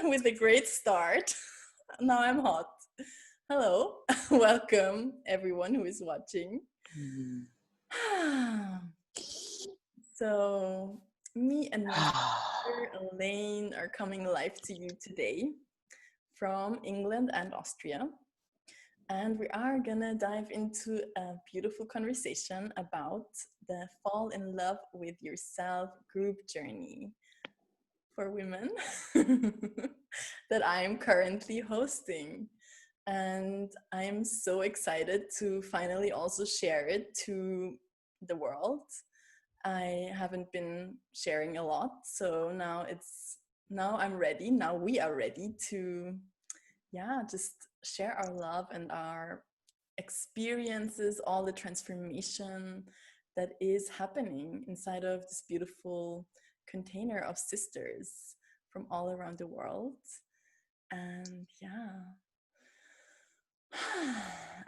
with a great start. Now I'm hot. Hello, welcome everyone who is watching. So, me and my sister Elaine are coming live to you today from England and Austria. And we are gonna dive into a beautiful conversation about the Fall in Love with Yourself group journey for women that I am currently hosting. And I'm so excited to finally also share it to the world. I haven't been sharing a lot, so now I'm ready. Now we are ready to just share our love and our experiences, all the transformation that is happening inside of this beautiful container of sisters from all around the world. And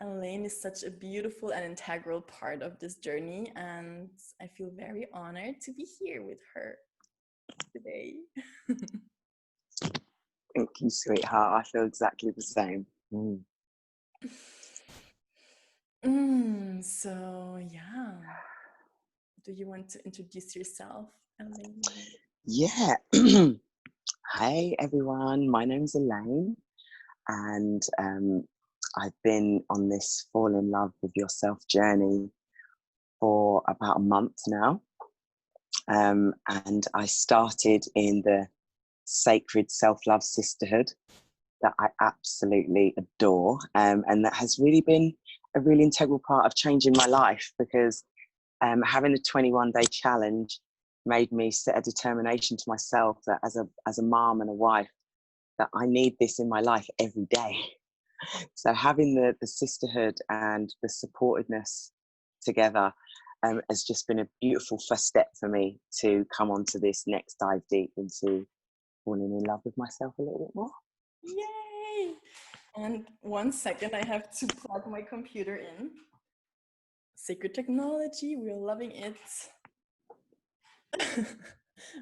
Elaine is such a beautiful and integral part of this journey, and I feel very honored to be here with her today. Thank you, sweetheart. I feel exactly the same. So, do you want to introduce yourself, Elaine? Yeah. Hey, everyone. My name's Elaine, and I've been on this fall in love with yourself journey for about a month now. And I started in the sacred self-love sisterhood that I absolutely adore, and that has really been a really integral part of changing my life, because having a 21-day challenge made me set a determination to myself that as a mom and a wife, that I need this in my life every day. So having the sisterhood and the supportiveness together has just been a beautiful first step for me to come onto this next dive deep into falling in love with myself a little bit more. Yay! And 1 second, I have to plug my computer in. Sacred technology, we're loving it.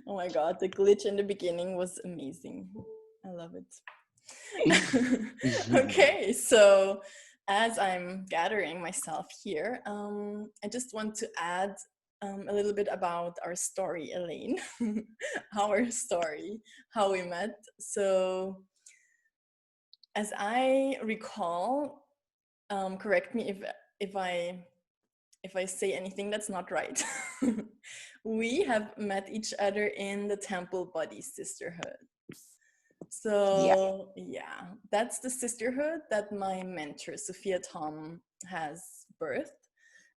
Oh my god, the glitch in the beginning was amazing. I love it. Okay, so as I'm gathering myself here, I just want to add a little bit about our story, Elaine. Our story, how we met. So as I recall, correct me if I say anything that's not right. We have met each other in the Temple Body Sisterhood. So that's the sisterhood that my mentor Sophia Tom has birthed.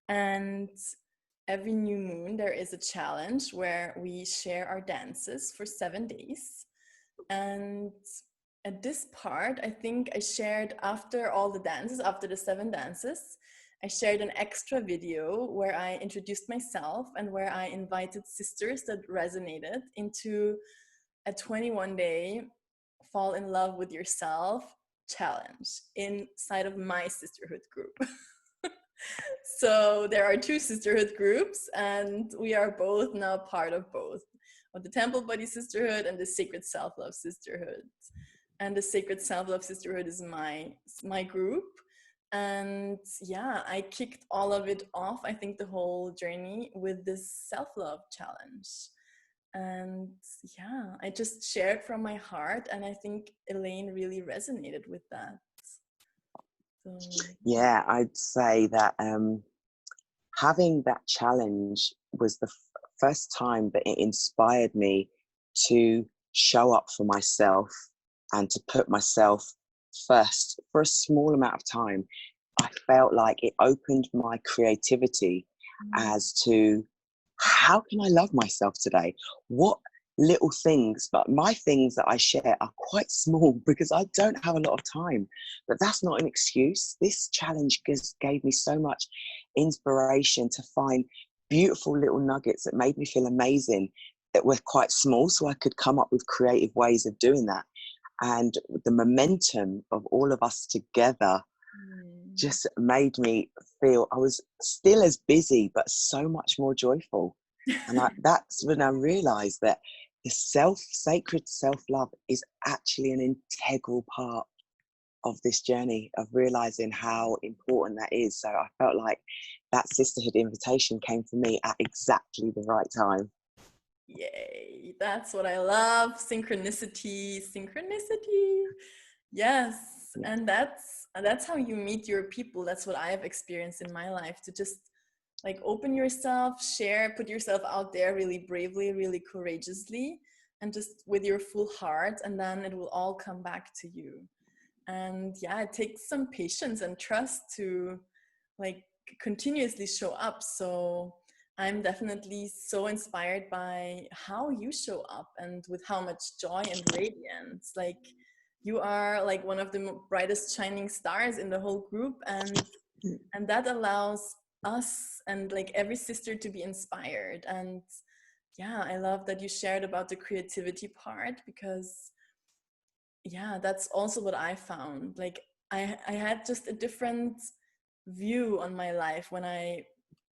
And every new moon there is a challenge where we share our dances for 7 days. And at this part, I think I shared after all the dances, after the 7 dances, I shared an extra video where I introduced myself and where I invited sisters that resonated into a 21-day fall in love with yourself challenge inside of my sisterhood group. So there are 2 sisterhood groups, and we are both now part of both, of the Temple Body Sisterhood and the Sacred Self-Love Sisterhood. And the Sacred Self-Love Sisterhood is my group. And I kicked all of it off, I think the whole journey, with this self-love challenge. And I just shared from my heart, and I think Elaine really resonated with that. So. Yeah, I'd say that having that challenge was the first time that it inspired me to show up for myself and to put myself first for a small amount of time. I felt like it opened my creativity as to how can I love myself today? What little things, but my things that I share are quite small because I don't have a lot of time, but that's not an excuse. This challenge gave me so much inspiration to find beautiful little nuggets that made me feel amazing, that were quite small, so I could come up with creative ways of doing that. And the momentum of all of us together just made me feel I was still as busy, but so much more joyful. And that's when I realized that the sacred self-love is actually an integral part of this journey of realizing how important that is. So I felt like that sisterhood invitation came for me at exactly the right time. Yay, that's what I love. Synchronicity. Yes, Yeah. and that's how you meet your people. That's what I have experienced in my life, to just like open yourself, share, put yourself out there really bravely, really courageously, and just with your full heart, and then it will all come back to you. And yeah, it takes some patience and trust to like continuously show up. So I'm definitely so inspired by how you show up and with how much joy and radiance. Like you are like one of the brightest shining stars in the whole group, and that allows us and like every sister to be inspired. And yeah, I love that you shared about the creativity part, because yeah, that's also what I found. Like I had just a different view on my life when I'm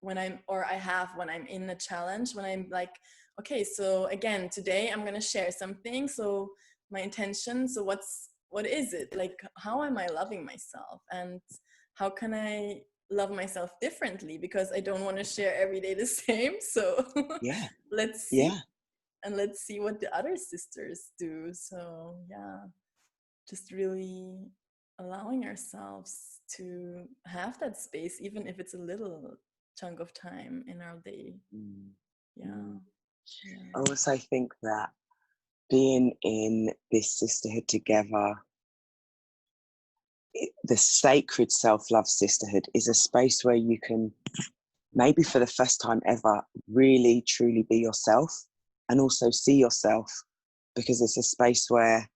in a challenge, when I'm like, okay, so again today I'm gonna share something. So my intention, so what is it? Like how am I loving myself, and how can I love myself differently? Because I don't want to share every day the same. So Yeah. let's see, Yeah. and let's see what the other sisters do. So yeah, just really allowing ourselves to have that space, even if it's a little chunk of time in our day. Mm. Yeah. Mm. Yeah. I also think that being in this sisterhood together, the sacred self-love sisterhood is a space where you can, maybe for the first time ever, really truly be yourself and also see yourself, because it's a space where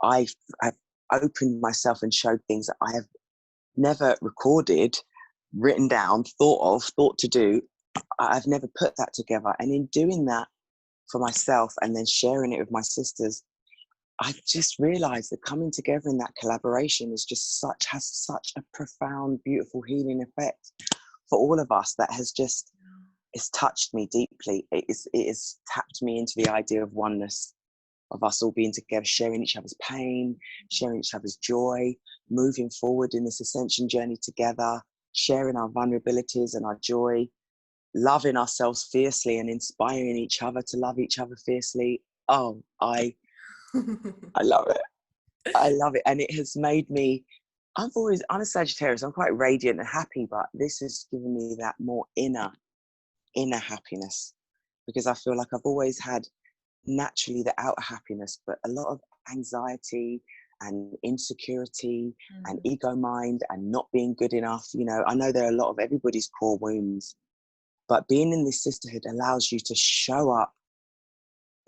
I've opened myself and showed things that I have never recorded, written down, thought to do. I've never put that together. And in doing that for myself and then sharing it with my sisters, I just realized that coming together in that collaboration has such a profound, beautiful healing effect for all of us, that has just, it's touched me deeply. It has tapped me into the idea of oneness, of us all being together, sharing each other's pain, sharing each other's joy, moving forward in this ascension journey together, sharing our vulnerabilities and our joy, loving ourselves fiercely and inspiring each other to love each other fiercely. Oh, I love it. I love it. And it has made me, I'm a Sagittarius, I'm quite radiant and happy, but this has given me that more inner happiness, because I feel like I've always had naturally the outer happiness, but a lot of anxiety and insecurity and ego mind and not being good enough. You know, I know there are a lot of everybody's core wounds, but being in this sisterhood allows you to show up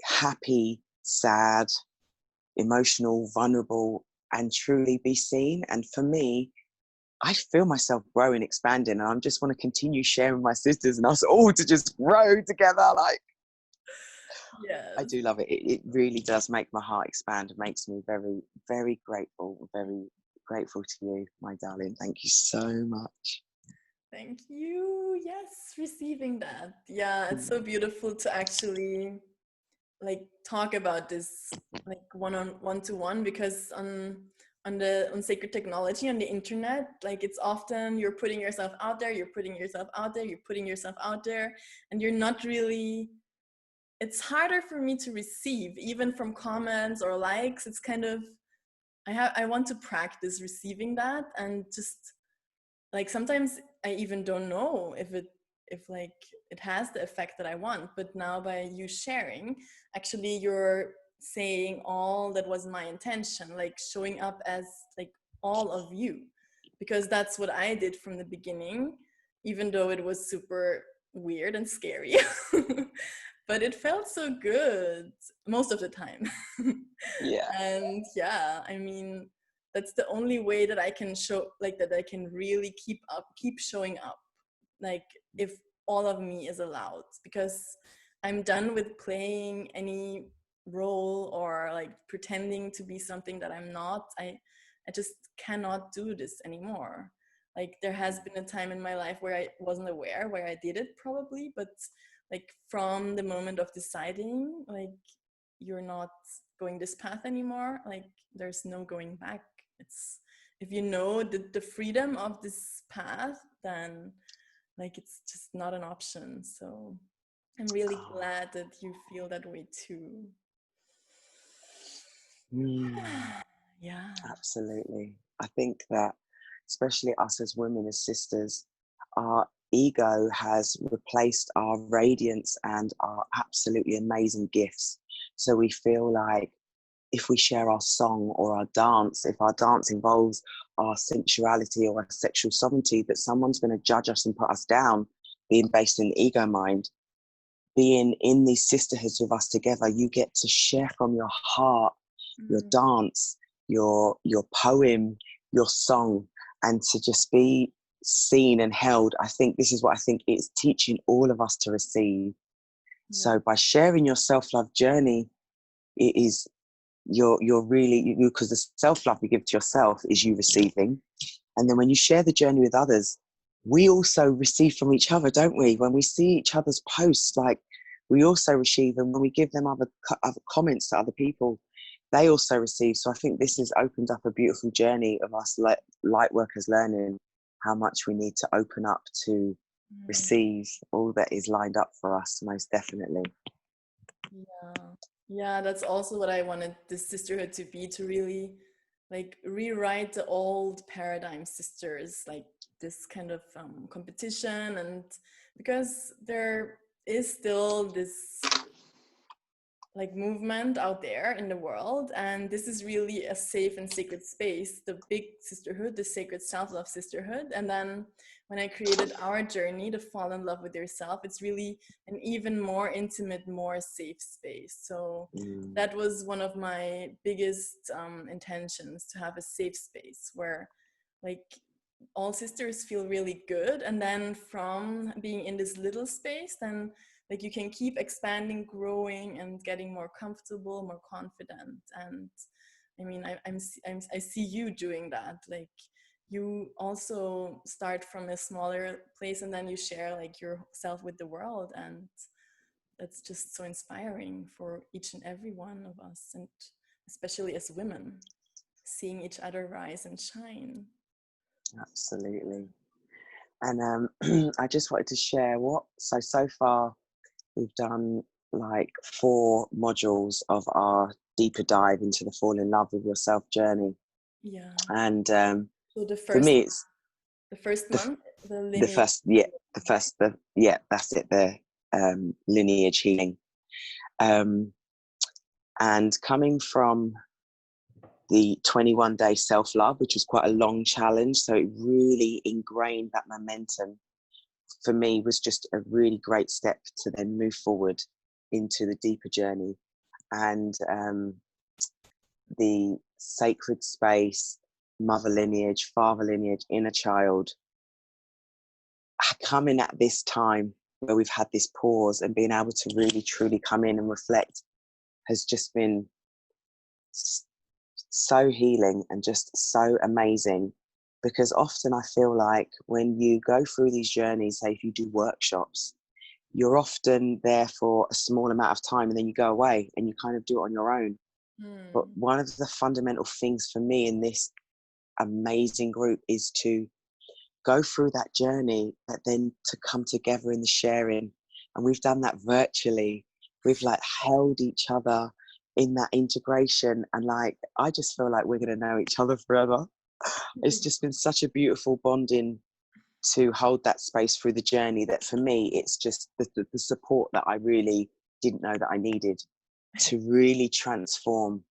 happy, sad, emotional, vulnerable, and truly be seen. And for me, I feel myself growing, expanding, and I just want to continue sharing my sisters and us all to just grow together. Like, I Yes. do love it. It really does make my heart expand. It makes me very, very grateful, very grateful to you, my darling. Thank you so much. Thank you. Yes, receiving that. Yeah, it's so beautiful to actually like talk about this like one to one, because on sacred technology on the internet, like it's often you're putting yourself out there, you're putting yourself out there, you're putting yourself out there, and you're not really, it's harder for me to receive even from comments or likes. It's kind of, I want to practice receiving that, and just like sometimes I even don't know if like it has the effect that I want. But now by you sharing, actually you're saying all that was my intention, like showing up as like all of you, because that's what I did from the beginning, even though it was super weird and scary. But it felt so good most of the time. Yeah. And yeah, I mean, that's the only way that I can show, like that I can really keep showing up, like if all of me is allowed, because I'm done with playing any role or like pretending to be something that I'm not. I just cannot do this anymore. Like there has been a time in my life where I wasn't aware where I did it probably, but like from the moment of deciding, like you're not going this path anymore, like there's no going back. It's, if you know the freedom of this path, then like it's just not an option. So I'm really glad that you feel that way too. Yeah. Absolutely. I think that especially us as women, as sisters, our ego has replaced our radiance and our absolutely amazing gifts. So we feel like if we share our song or our dance, if our dance involves our sensuality or our sexual sovereignty, that someone's going to judge us and put us down, being based in the ego mind. Being in these sisterhoods with us together, you get to share from your heart, your dance, your poem, your song, and to just be seen and held. I think this is what I think it's teaching all of us to receive. So by sharing your self-love journey, it is you're really, because the self-love you give to yourself is you receiving, and then when you share the journey with others, we also receive from each other, don't we? When we see each other's posts, like we also receive, and when we give them other comments to other people, they also receive. So I think this has opened up a beautiful journey of us light workers learning how much we need to open up to receive all that is lined up for us, most definitely. Yeah, that's also what I wanted this sisterhood to be, to really like rewrite the old paradigm sisters, like this kind of competition. And because there is still this like movement out there in the world, and this is really a safe and sacred space, the big sisterhood, the sacred self-love sisterhood. And then when I created our journey to fall in love with yourself, it's really an even more intimate, more safe space. So that was one of my biggest intentions, to have a safe space where like all sisters feel really good. And then from being in this little space, then like you can keep expanding, growing, and getting more comfortable, more confident. And I mean, I see you doing that. Like you also start from a smaller place, and then you share like yourself with the world. And that's just so inspiring for each and every one of us, and especially as women, seeing each other rise and shine. Absolutely. And I just wanted to share so far we've done like 4 modules of our deeper dive into the fall in love with yourself journey. Yeah. And So for me, it's the first one, the lineage. That's it, the lineage healing. And coming from the 21-day self-love, which was quite a long challenge, so it really ingrained that momentum. For me, was just a really great step to then move forward into the deeper journey. And the sacred space, mother lineage, father lineage, inner child, coming at this time where we've had this pause and being able to really truly come in and reflect has just been so healing and just so amazing. Because often I feel like when you go through these journeys, say if you do workshops, you're often there for a small amount of time and then you go away and you kind of do it on your own. But one of the fundamental things for me in this amazing group is to go through that journey, but then to come together in the sharing. And we've done that virtually. We've like held each other in that integration, and like I just feel like we're going to know each other forever. It's just been such a beautiful bonding to hold that space through the journey, that for me it's just the support that I really didn't know that I needed to really transform,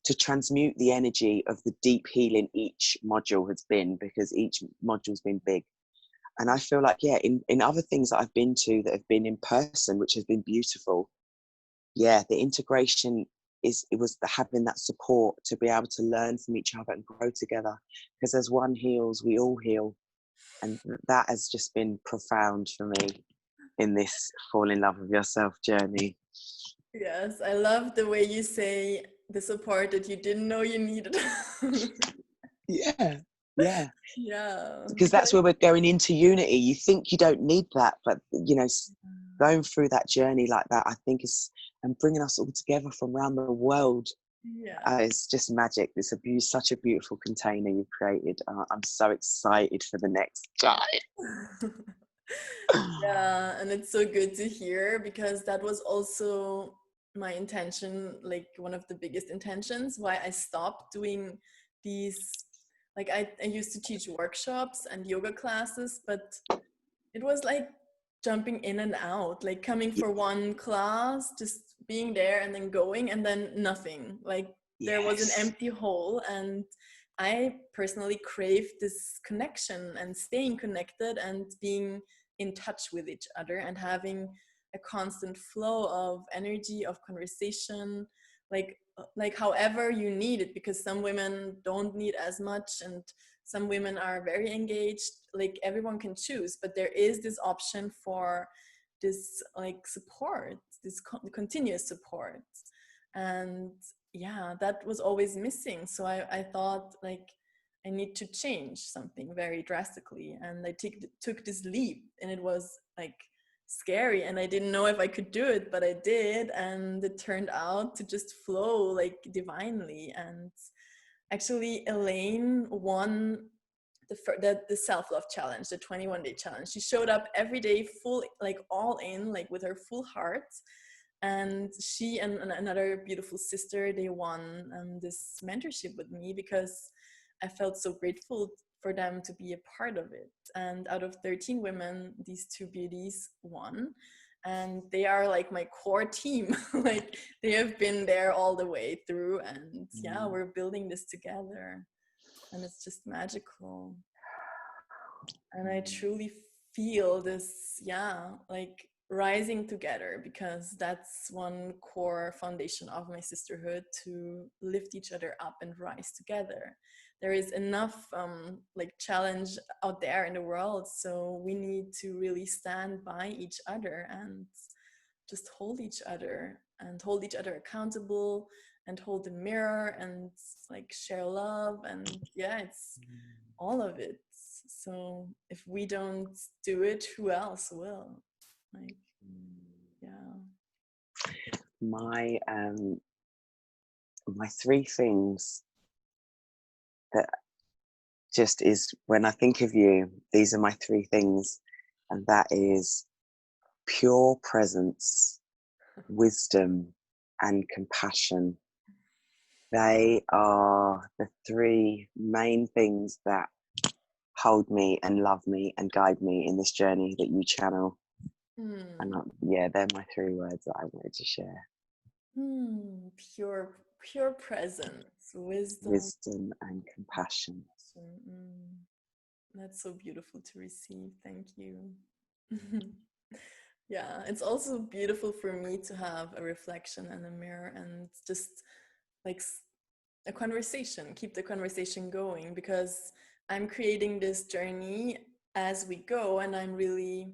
to transmute the energy of the deep healing each module has been, because each module's been big. And I feel like, in other things that I've been to that have been in person, which has been beautiful, the integration was having that support to be able to learn from each other and grow together, because as one heals, we all heal. And that has just been profound for me in this fall in love with yourself journey. Yes, I love the way you say the support that you didn't know you needed. Yeah. Yeah. Because that's where we're going into unity. You think you don't need that, but going through that journey like that, I think is, and bringing us all together from around the world. Yeah. It's just magic. It's such a beautiful container you've created. I'm so excited for the next time. Yeah, and it's so good to hear, because that was also my intention, like one of the biggest intentions why I stopped doing these. Like I used to teach workshops and yoga classes, but it was like jumping in and out, like coming for one class, just being there and then going and then nothing. Like there was an Yes. empty hole, and I personally crave this connection and staying connected and being in touch with each other and having a constant flow of energy, of conversation, like however you need it, because some women don't need as much and some women are very engaged. Like everyone can choose, but there is this option for this like support, this continuous support. And yeah, that was always missing. So I thought like I need to change something very drastically, and I took this leap, and it was like scary, and I didn't know if I could do it, but I did, and it turned out to just flow like divinely. And actually, Elaine won the self-love challenge, the 21-day challenge. She showed up every day full, like all in, like with her full heart. And she and another beautiful sister, they won this mentorship with me, because I felt so grateful for them to be a part of it. And out of 13 women, these two beauties won, and they are like my core team. Like they have been there all the way through, and yeah, we're building this together, and it's just magical. And I truly feel this, yeah, like rising together, because that's one core foundation of my sisterhood, to lift each other up and rise together. There is enough like challenge out there in the world, so we need to really stand by each other and just hold each other and hold each other accountable and hold the mirror and like share love. And yeah, it's all of it. So if we don't do it, who else will? Like, yeah. My three things that just is, when I think of you, these are my three things, and that is pure presence, wisdom, and compassion. They are the three main things that hold me and love me and guide me in this journey that you channel. And yeah, they're my three words that I wanted to share. Pure presence, Wisdom and compassion. That's so beautiful to receive. Thank you. Yeah, it's also beautiful for me to have a reflection and a mirror, and just like a conversation, keep the conversation going, because I'm creating this journey as we go, and I'm really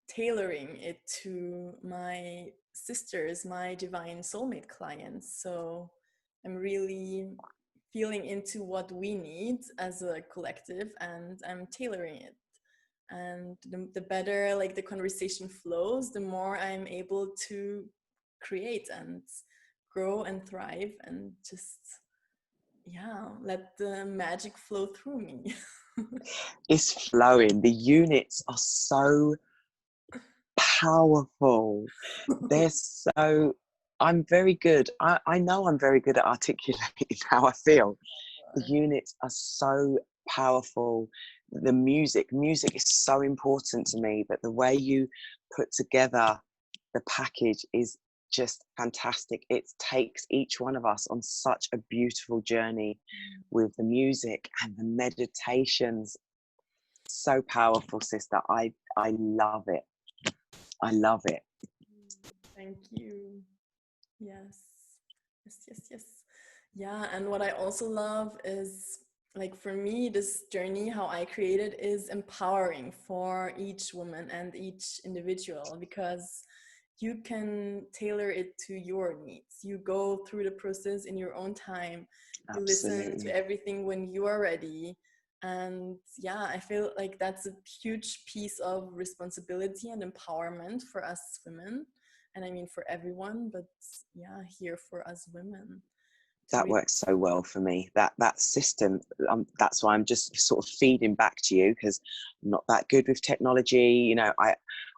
tailoring it to my sisters, my divine soulmate clients. So I'm really feeling into what we need as a collective, and I'm tailoring it. And the better like the conversation flows, the more I'm able to create and grow and thrive, and just yeah, let the magic flow through me. It's flowing. The units are so powerful. They're so, I'm very good. I know I'm very good at articulating how I feel. The units are so powerful. The music is so important to me, but the way you put together the package is just fantastic. It takes each one of us on such a beautiful journey with the music and the meditations. So powerful, sister. I love it. I love it. Thank you. Yes. Yes. Yeah, and what I also love is, like, for me, this journey, how I created, is empowering for each woman and each individual, because you can tailor it to your needs. You go through the process in your own time. You listen to Absolutely. everything when you are ready, And yeah, I feel like that's a huge piece of responsibility and empowerment for us women. And I mean for everyone, but yeah, here for us women. That Really, works so well for me. That system, that's why I'm just sort of feeding back to you, because I'm not that good with technology. You know, I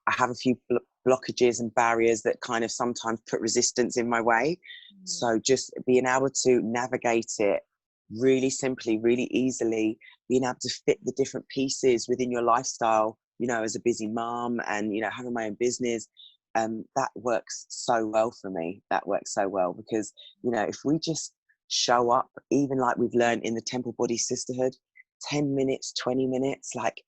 have a few blockages and barriers that kind of sometimes put resistance in my way. So just being able to navigate it really simply, really easily, being able to fit the different pieces within your lifestyle, you know, as a busy mom and, you know, having my own business, that works so well for me. That works so well because, you know, if we just show up, even like we've learned in the Temple Body Sisterhood, 10 minutes, 20 minutes, like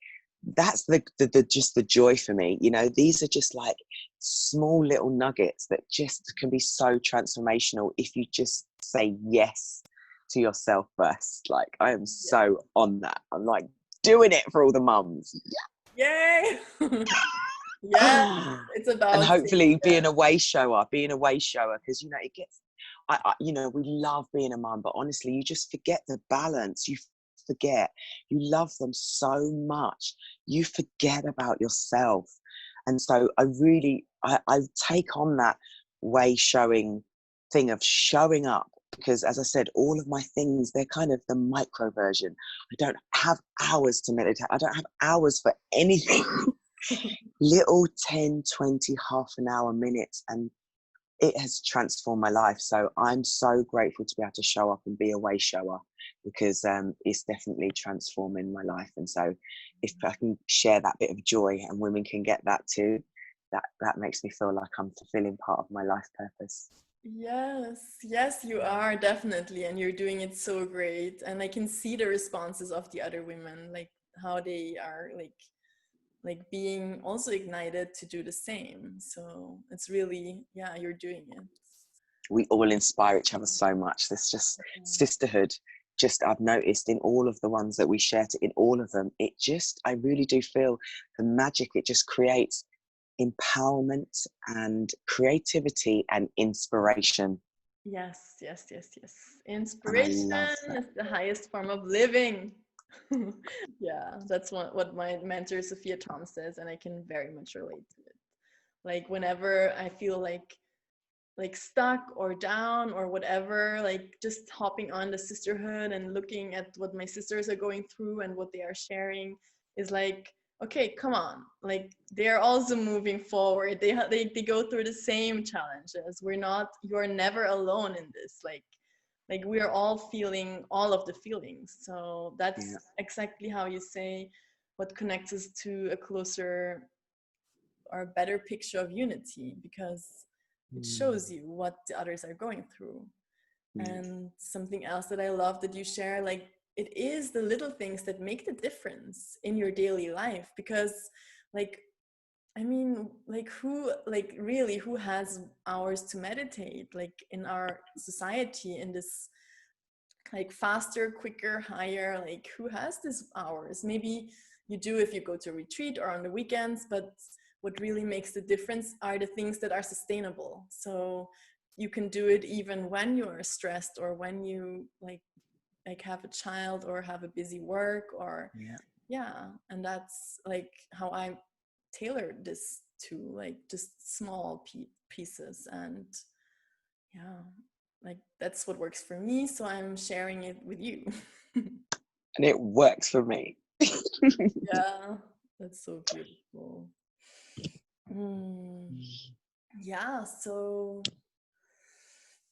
that's the just the joy for me. You know, these are just like small little nuggets that just can be so transformational if you just say yes to yourself first. Like I am so on that. I'm like doing it for all the mums. yay! Yeah, it's about And hopefully saying, being a way shower, because you know it gets you know, we love being a mum, but honestly you just forget the balance. You forget, you love them so much, you forget about yourself. And so I take on that way showing thing of showing up, because as I said, all of my things, they're kind of the micro version. I don't have hours to meditate, I don't have hours for anything. Little 10, 20, half an hour, minutes, and it has transformed my life. So I'm so grateful to be able to show up and be a way shower, because it's definitely transforming my life. And so if I can share that bit of joy and women can get that too, that makes me feel like I'm fulfilling part of my life purpose. yes, you are definitely, and you're doing it so great. And I can see the responses of the other women, like how they are like being also ignited to do the same. So it's really, yeah, you're doing it. We all inspire each other so much. There's just sisterhood. Just I've noticed in all of the ones that we share, in all of them, it just, I really do feel the magic it just creates, empowerment and creativity and inspiration. Yes. And I Inspiration love that. is the highest form of living. Yeah, that's what my mentor Sophia Tom says, and I can very much relate to it. Like whenever I feel like stuck or down or whatever, like just hopping on the sisterhood and looking at what my sisters are going through and what they are sharing is like, okay, come on, like they're also moving forward. They go through the same challenges. You're never alone in this. Like we are all feeling all of the feelings. So that's exactly how you say what connects us to a closer or a better picture of unity, because it shows you what the others are going through. And something else that I love that you share, like it is the little things that make the difference in your daily life. Because like, I mean, like who has hours to meditate, like in our society, in this like faster, quicker, higher, like who has these hours? Maybe you do if you go to a retreat or on the weekends, but what really makes the difference are the things that are sustainable. So you can do it even when you are stressed or when you like have a child or have a busy work or yeah. And that's like how I tailored this to like just small pieces. And yeah, like that's what works for me, so I'm sharing it with you. And it works for me. Yeah, that's so beautiful. Yeah, so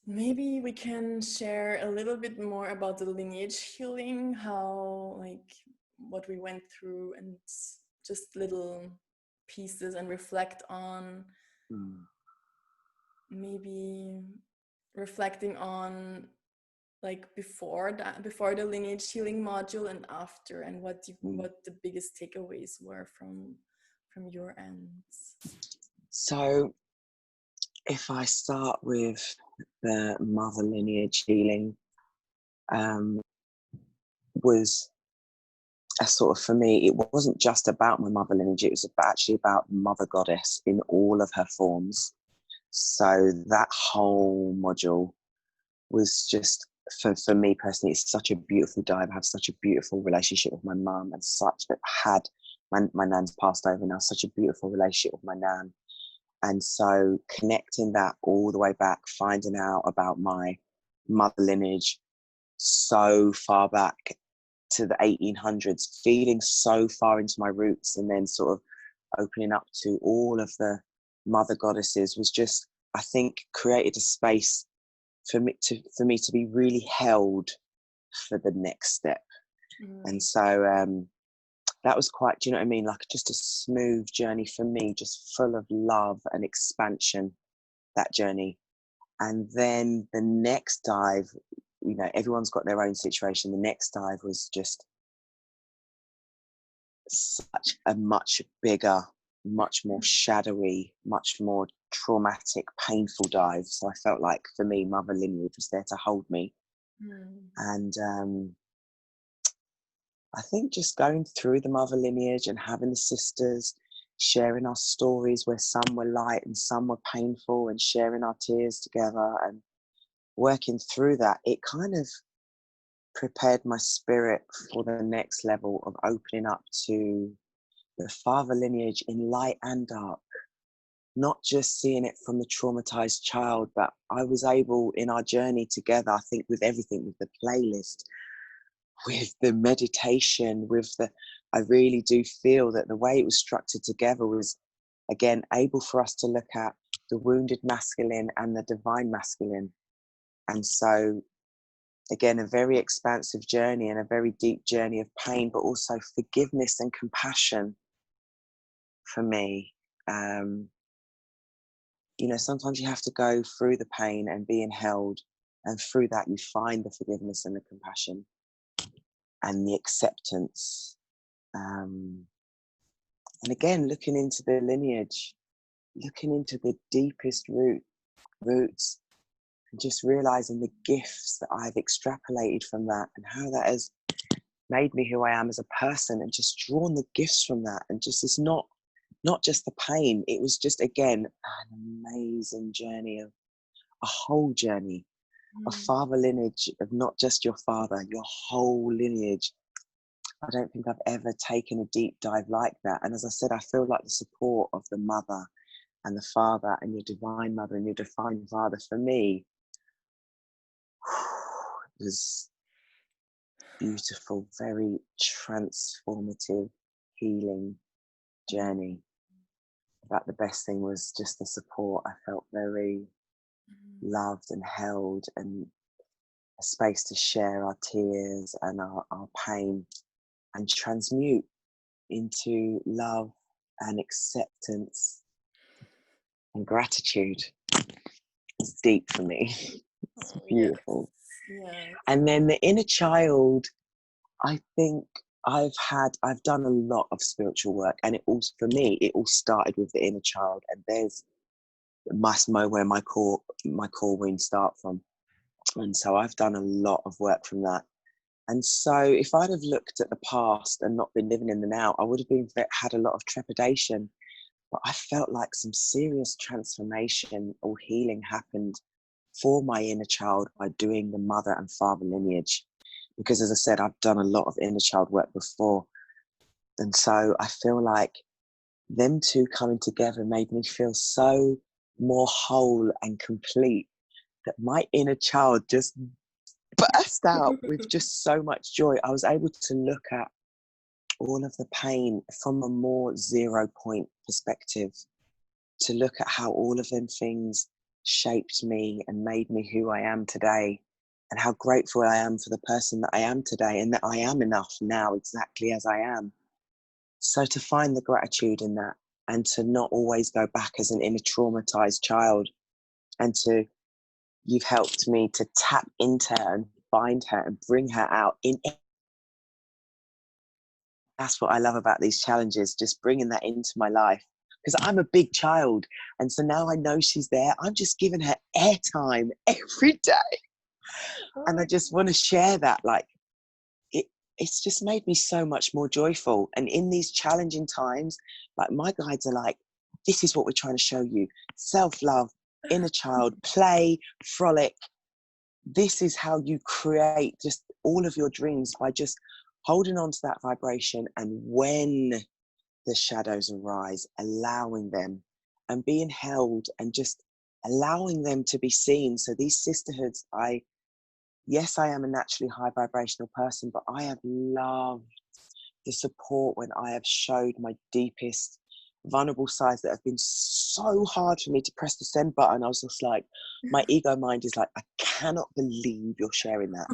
maybe we can share a little bit more about the lineage healing, how like what we went through, and just little pieces, and reflect on maybe reflecting on like before the lineage healing module and after, and what the biggest takeaways were from your ends. So if I start with the mother lineage healing, was a sort of, for me, it wasn't just about my mother lineage, it was actually about mother goddess in all of her forms. So that whole module was just for me personally, it's such a beautiful dive. I have such a beautiful relationship with my mum, and such that had my nan's passed over now, such a beautiful relationship with my nan. And so connecting that all the way back, finding out about my mother lineage so far back to the 1800s, feeling so far into my roots, and then sort of opening up to all of the mother goddesses was just, I think, created a space for me to be really held for the next step. And so that was quite, do you know what I mean, like just a smooth journey for me, just full of love and expansion, that journey. And then the next dive, you know, everyone's got their own situation. The next dive was just such a much bigger, much more shadowy, much more traumatic, painful dive. So I felt like, for me, Mother Lineage was there to hold me. And I think just going through the Mother Lineage and having the sisters sharing our stories, where some were light and some were painful, and sharing our tears together and working through that, it kind of prepared my spirit for the next level of opening up to the father lineage in light and dark, not just seeing it from the traumatized child, but I was able, in our journey together, I think, with everything, with the playlist, with the meditation, I really do feel that the way it was structured together was, again, able for us to look at the wounded masculine and the divine masculine. And so, again, a very expansive journey and a very deep journey of pain, but also forgiveness and compassion for me. You know, sometimes you have to go through the pain and being held, and through that you find the forgiveness and the compassion and the acceptance. And again, looking into the lineage, looking into the deepest roots, and just realizing the gifts that I've extrapolated from that, and how that has made me who I am as a person, and just drawn the gifts from that. And just, it's not just the pain, it was just, again, an amazing journey, of a whole journey of father lineage, of not just your father, your whole lineage. I don't think I've ever taken a deep dive like that. And as I said, I feel like the support of the mother and the father, and your divine mother and your divine father, for me, was beautiful, very transformative, healing journey. But the best thing was just the support. I felt very loved and held, and a space to share our tears and our pain, and transmute into love and acceptance and gratitude. It's deep for me. It's beautiful. Yes. And then the inner child, I think I've done a lot of spiritual work, and it also, for me, it all started with the inner child. And there's where my core wounds start from. And so I've done a lot of work from that. And so if I'd have looked at the past and not been living in the now, I would have had a lot of trepidation. But I felt like some serious transformation or healing happened for my inner child by doing the mother and father lineage. Because, as I said, I've done a lot of inner child work before. And so I feel like them two coming together made me feel so more whole and complete, that my inner child just burst out with just so much joy. I was able to look at all of the pain from a more 0 point perspective, to look at how all of them things shaped me and made me who I am today, and how grateful I am for the person that I am today, and that I am enough now exactly as I am. So to find the gratitude in that, and to not always go back as an inner traumatized child, and you've helped me to tap into her and find her and bring her out in. That's what I love about these challenges, just bringing that into my life, because I'm a big child, and so now I know she's there. I'm just giving her airtime every day, and I just want to share that. Like, it's just made me so much more joyful. And in these challenging times, like, my guides are like, this is what we're trying to show you: self-love, inner child, play, frolic, this is how you create just all of your dreams, by just holding on to that vibration. And when the shadows arise, allowing them and being held and just allowing them to be seen. So these sisterhoods, yes, I am a naturally high vibrational person, but I have loved the support when I have showed my deepest vulnerable sides that have been so hard for me to press the send button. I was just like, my ego mind is like, I cannot believe you're sharing that.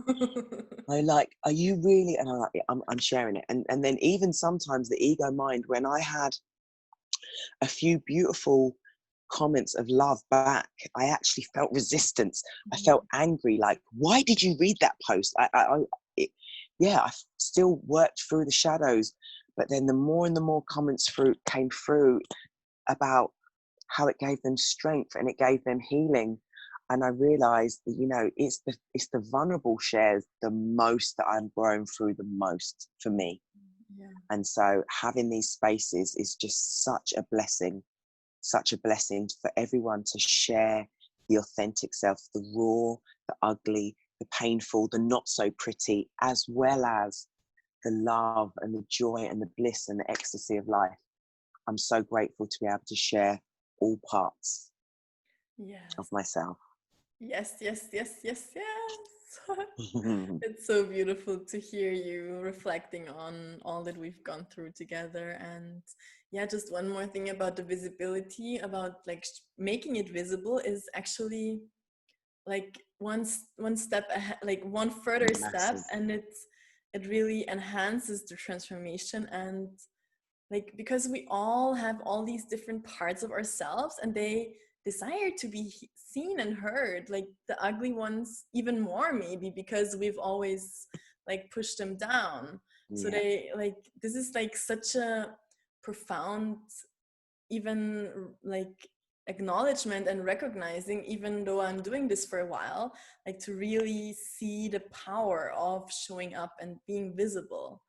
I like, are you really? And I'm like, yeah, I'm sharing it. And then even sometimes the ego mind, when I had a few beautiful comments of love back, I actually felt resistance. I felt angry. Like, why did you read that post? I still worked through the shadows, but then the more and the more comments came through about how it gave them strength and it gave them healing. And I realized that, it's the vulnerable shares the most that I'm growing through the most for me. Yeah. And so having these spaces is just such a blessing for everyone to share the authentic self, the raw, the ugly, the painful, the not so pretty, as well as the love and the joy and the bliss and the ecstasy of life. I'm so grateful to be able to share all parts of myself. Yes. It's so beautiful to hear you reflecting on all that we've gone through together. And yeah, just one more thing about the visibility, about like making it visible is actually like one step ahead, like one further step, Massive. and it really enhances the transformation. And like, because we all have all these different parts of ourselves and they desire to be seen and heard, like the ugly ones even more, maybe because we've always like pushed them down. So they like, this is like such a profound, even like acknowledgement and recognizing, even though I'm doing this for a while, like to really see the power of showing up and being visible,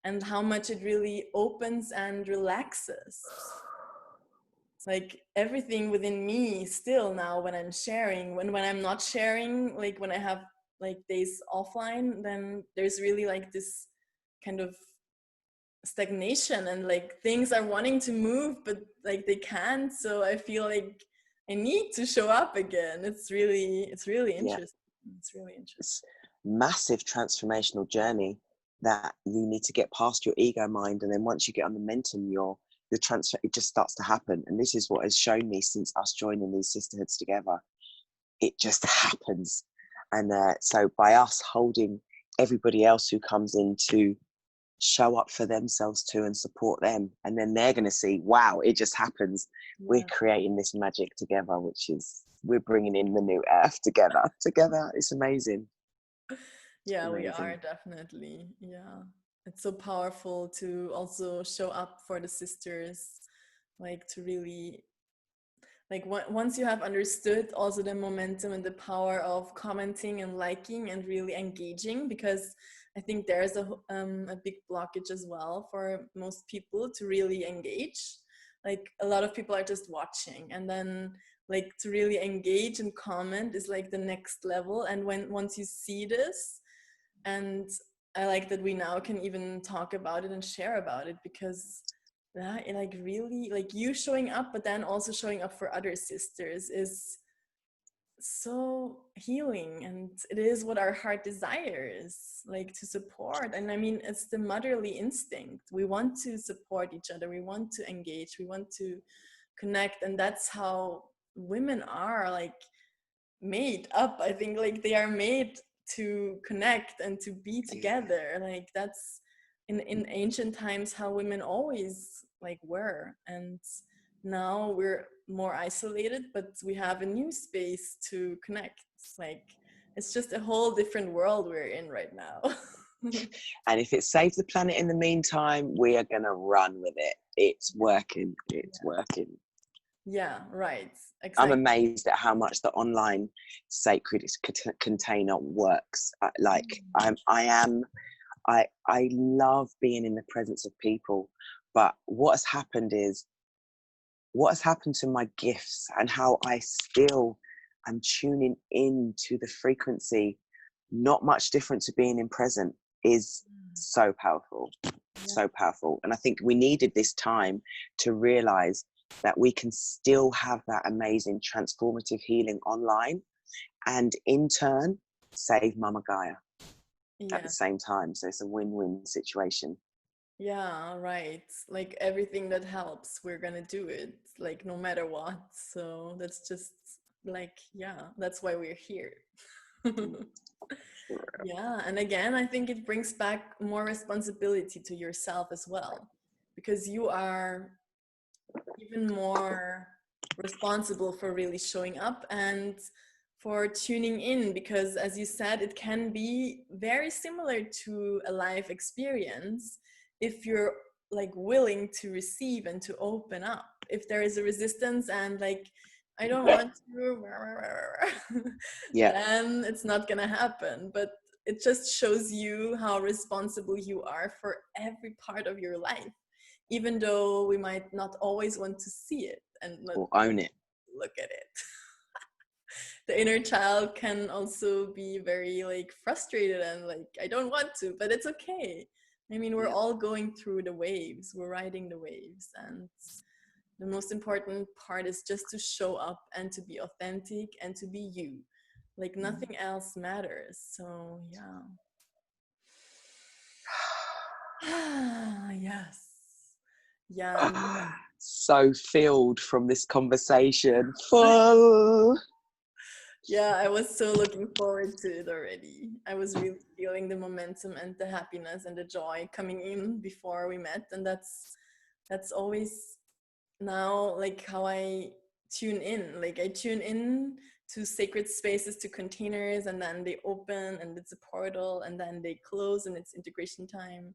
and how much it really opens and relaxes. Like everything within me still now, when I'm sharing, when I'm not sharing, like when I have like days offline, then there's really like this kind of stagnation, and like things are wanting to move but like they can't. So I feel like I need to show up again. It's really interesting. It's really interesting. It's massive transformational journey that you need to get past your ego mind, and then once you get on the momentum, your transfer, it just starts to happen. And this is what has shown me since us joining these sisterhoods together. It just happens. And so by us holding everybody else who comes in to show up for themselves too and support them, and then they're going to see, wow, it just happens. We're creating this magic together, which is, we're bringing in the new earth together. It's amazing. We are definitely. It's so powerful to also show up for the sisters, like to really, like once you have understood also the momentum and the power of commenting and liking and really engaging, because I think there's a big blockage as well for most people to really engage. Like a lot of people are just watching, and then like to really engage and comment is like the next level. And once you see this, and I like that we now can even talk about it and share about it, because like really, like you showing up but then also showing up for other sisters is so healing, and it is what our heart desires, like to support. And I mean, it's the motherly instinct. We want to support each other, we want to engage, we want to connect. And that's how women are like made up. I think like they are made to connect and to be together. Like that's in ancient times how women always like were. And now we're more isolated, but we have a new space to connect. Like it's just a whole different world we're in right now. And if it saves the planet in the meantime, we are going to run with it. It's working. Working. Yeah, right. Exactly. I'm amazed at how much the online sacred container works. I love being in the presence of people, but what has happened to my gifts and how I still I'm tuning in to the frequency, not much different to being in present, is so powerful. So powerful. And I think we needed this time to realize that we can still have that amazing transformative healing online, and in turn save Mama Gaia at the same time. So it's a win-win situation. Yeah, right. Like everything that helps, we're gonna do it, like no matter what. So that's just like, yeah, that's why we're here. Yeah, and again, I think it brings back more responsibility to yourself as well, because you are even more responsible for really showing up and for tuning in, because as you said, it can be very similar to a life experience if you're like willing to receive and to open up. If there is a resistance and like, I don't want to, then it's not gonna happen. But it just shows you how responsible you are for every part of your life, even though we might not always want to see it and not or own it. Look at it. The inner child can also be very like frustrated and like, I don't want to, but it's okay. I mean, we're all going through the waves, we're riding the waves, and the most important part is just to show up and to be authentic and to be you. Like nothing else matters. So yeah. Yes. Yeah. So filled from this conversation. Full. Yeah, I was so looking forward to it already. I was really feeling the momentum and the happiness and the joy coming in before we met, and that's always now like how I tune in. Like I tune in to sacred spaces, to containers, and then they open and it's a portal, and then they close and it's integration time.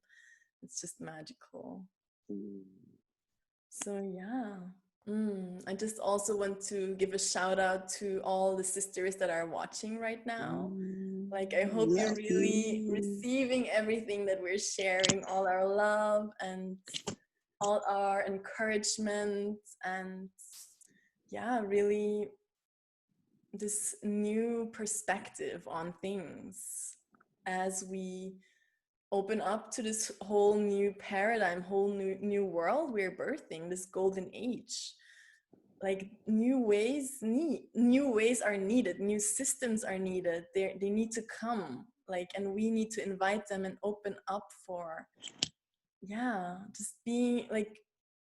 It's just magical. So yeah. I just also want to give a shout out to all the sisters that are watching right now. Like, I hope you're really receiving everything that we're sharing, all our love and all our encouragement, and yeah, really this new perspective on things as we open up to this whole new paradigm, whole new world we're birthing, this golden age. Like new ways are needed, new systems are needed, they need to come, like, and we need to invite them and open up for, yeah, just being like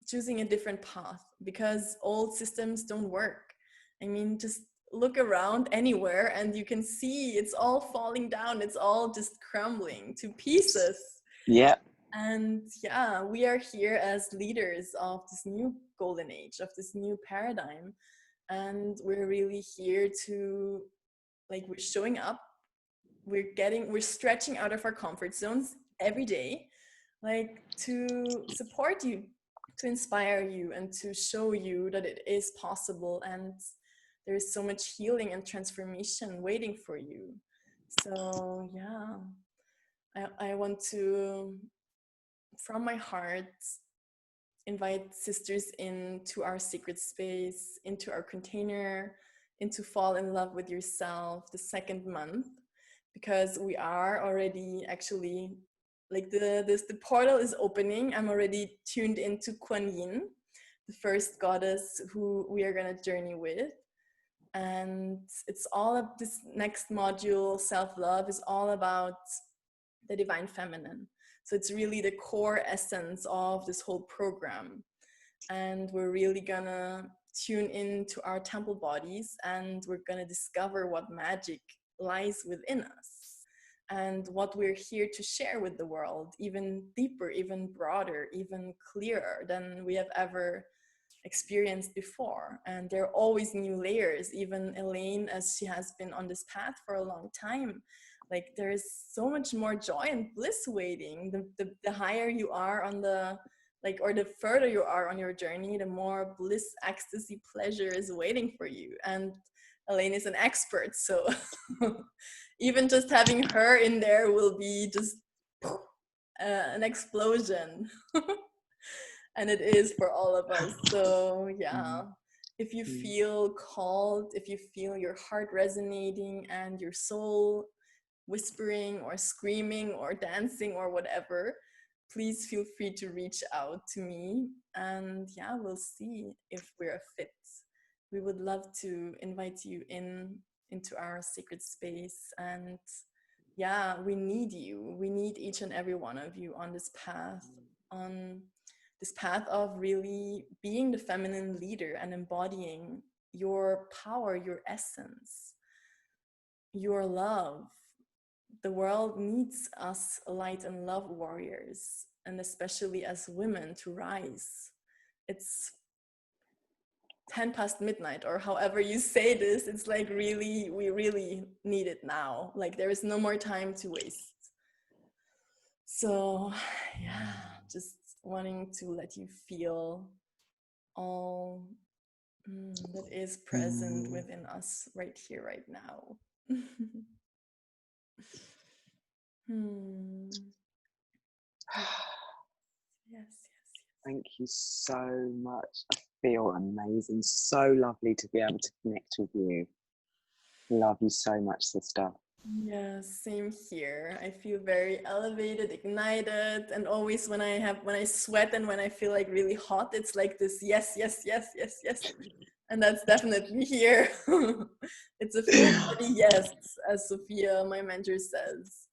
choosing a different path, because old systems don't work. I mean, just look around anywhere and you can see it's all falling down, it's all just crumbling to pieces. Yeah. And yeah, we are here as leaders of this new golden age, of this new paradigm. And we're really here to, like, we're showing up, we're stretching out of our comfort zones every day, like to support you, to inspire you, and to show you that it is possible. And there is so much healing and transformation waiting for you. So yeah, I want to, from my heart, invite sisters into our secret space, into our container, into fall in love with yourself, the second month, because we are already actually, like the portal is opening. I'm already tuned into Kuan Yin, the first goddess who we are gonna journey with. And it's all of this next module, self-love, is all about the divine feminine. So it's really the core essence of this whole program. And we're really gonna tune into our temple bodies, and we're gonna discover what magic lies within us and what we're here to share with the world, even deeper, even broader, even clearer than we have ever experienced before. And there are always new layers. Even Elaine, as she has been on this path for a long time, like there is so much more joy and bliss waiting. The higher you are on the, like, or the further you are on your journey, the more bliss, ecstasy, pleasure is waiting for you. And Elaine is an expert, so even just having her in there will be just an explosion. And it is for all of us. So yeah, if you feel called, if you feel your heart resonating and your soul whispering or screaming or dancing or whatever, please feel free to reach out to me. And yeah, we'll see if we're a fit. We would love to invite you into our sacred space. And yeah, we need you. We need each and every one of you on this path, on this path of really being the feminine leader and embodying your power, your essence, your love. The world needs us light and love warriors, and especially as women, to rise. It's 10 past midnight, or however you say this. It's like really, we really need it now. Like there is no more time to waste. So yeah, just wanting to let you feel all that is present within us right here, right now. Yes. Thank you so much. I feel amazing. So lovely to be able to connect with you. Love you so much, sister. Yeah, same here. I feel very elevated, ignited, and always when I sweat and when I feel like really hot, it's like this yes. And that's definitely here. It's a full body yes, as Sophia, my mentor, says.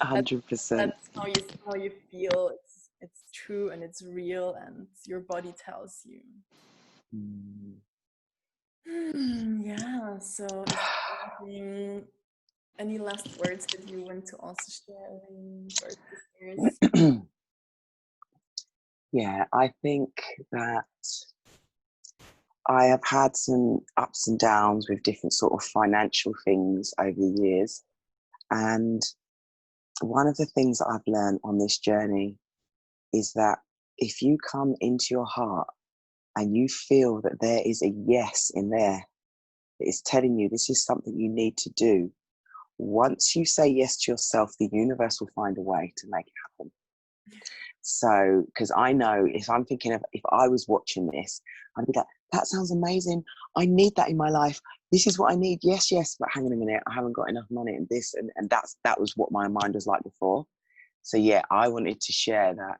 100%. That's how you feel. It's true and it's real, and your body tells you. Yeah. So, is there any last words that you want to also share with our sisters? Yeah, I think that I have had some ups and downs with different sort of financial things over the years. And one of the things that I've learned on this journey is that if you come into your heart and you feel that there is a yes in there that is telling you this is something you need to do, once you say yes to yourself, the universe will find a way to make it happen. So, because I know if I'm thinking of, if I was watching this, I'd be like, that sounds amazing. I need that in my life. This is what I need. Yes, but hang on a minute. I haven't got enough money and this. And that was what my mind was like before. So yeah, I wanted to share that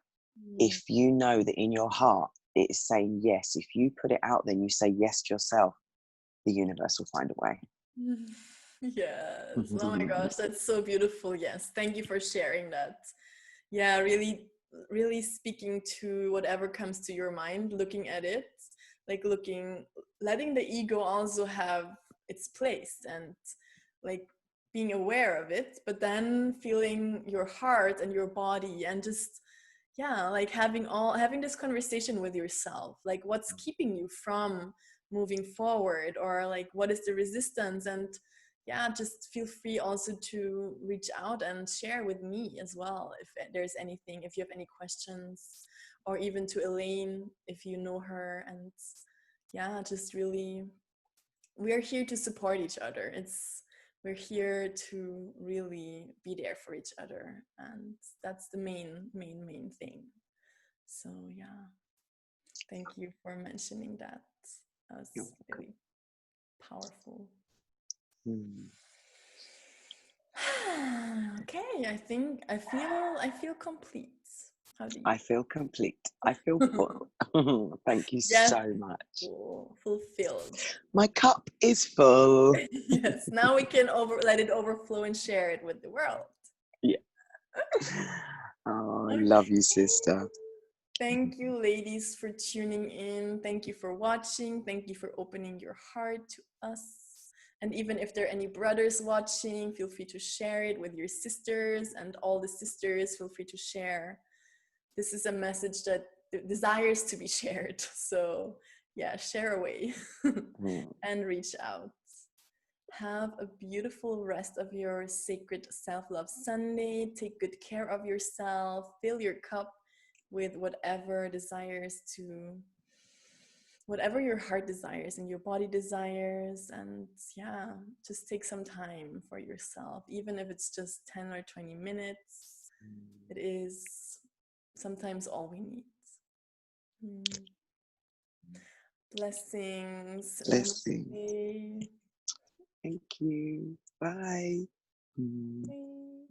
if you know that in your heart, it is saying yes, if you put it out there and you say yes to yourself, the universe will find a way. Yes. Oh my gosh, that's so beautiful. Yes. Thank you for sharing that. Yeah, really speaking to whatever comes to your mind, looking at it, like letting the ego also have its place and like being aware of it, but then feeling your heart and your body and just, yeah, like having this conversation with yourself, like what's keeping you from moving forward, or like what is the resistance. And yeah, just feel free also to reach out and share with me as well if there's anything, if you have any questions, or even to Elaine if you know her. And yeah, just really, we're here to support each other. We're here to really be there for each other, and that's the main thing. So yeah, thank you for mentioning that. That was really powerful. Okay, I think I feel complete. How do you? I feel complete. I feel full. Thank you so much. Fulfilled. My cup is full. Yes, now we can let it overflow and share it with the world. Yeah. Oh, I love you, sister. Thank you, ladies, for tuning in. Thank you for watching. Thank you for opening your heart to us. And even if there are any brothers watching, feel free to share it with your sisters, and all the sisters, feel free to share. This is a message that desires to be shared. So yeah, share away and reach out. Have a beautiful rest of your sacred self-love Sunday. Take good care of yourself. Fill your cup with whatever your heart desires and your body desires. And yeah, just take some time for yourself, even if it's just 10 or 20 minutes. It is sometimes all we need. Blessings. Blessing. Namaste. Thank you. Bye. Bye.